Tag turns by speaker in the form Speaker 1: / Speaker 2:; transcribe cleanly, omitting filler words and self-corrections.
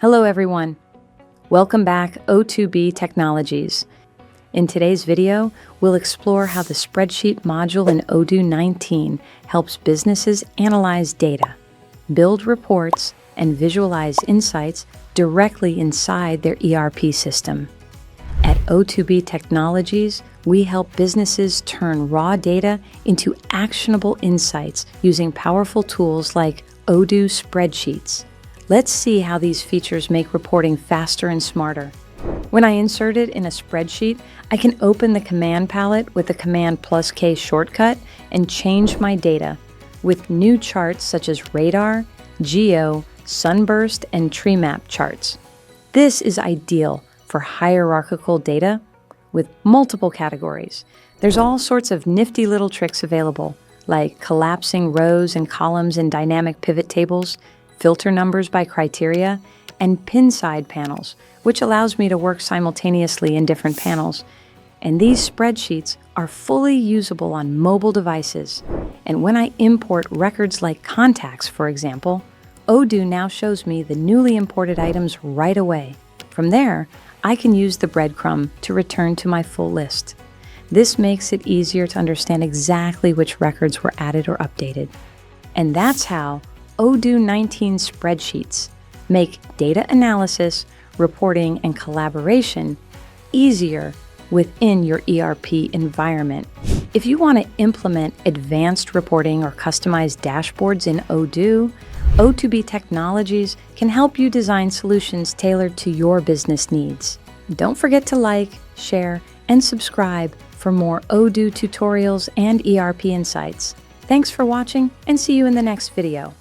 Speaker 1: Hello everyone. Welcome back O2B Technologies. In today's video, we'll explore how the Spreadsheet Module in Odoo 19 helps businesses analyze data, build reports, and visualize insights directly inside their ERP system. At O2B Technologies, we help businesses turn raw data into actionable insights using powerful tools like Odoo Spreadsheets. Let's see how these features make reporting faster and smarter. When I insert it in a spreadsheet, I can open the command palette with the Command+K shortcut and change my data with new charts such as radar, geo, sunburst, and treemap charts. This is ideal for hierarchical data with multiple categories. There's all sorts of nifty little tricks available, like collapsing rows and columns in dynamic pivot tables, filter numbers by criteria, and pin side panels, which allows me to work simultaneously in different panels. And these spreadsheets are fully usable on mobile devices. And when I import records like contacts, for example, Odoo now shows me the newly imported items right away. From there, I can use the breadcrumb to return to my full list. This makes it easier to understand exactly which records were added or updated. And that's how Odoo 19 spreadsheets make data analysis, reporting, and collaboration easier within your ERP environment. If you want to implement advanced reporting or customized dashboards in Odoo, O2B Technologies can help you design solutions tailored to your business needs. Don't forget to like, share, and subscribe for more Odoo tutorials and ERP insights. Thanks for watching, and see you in the next video.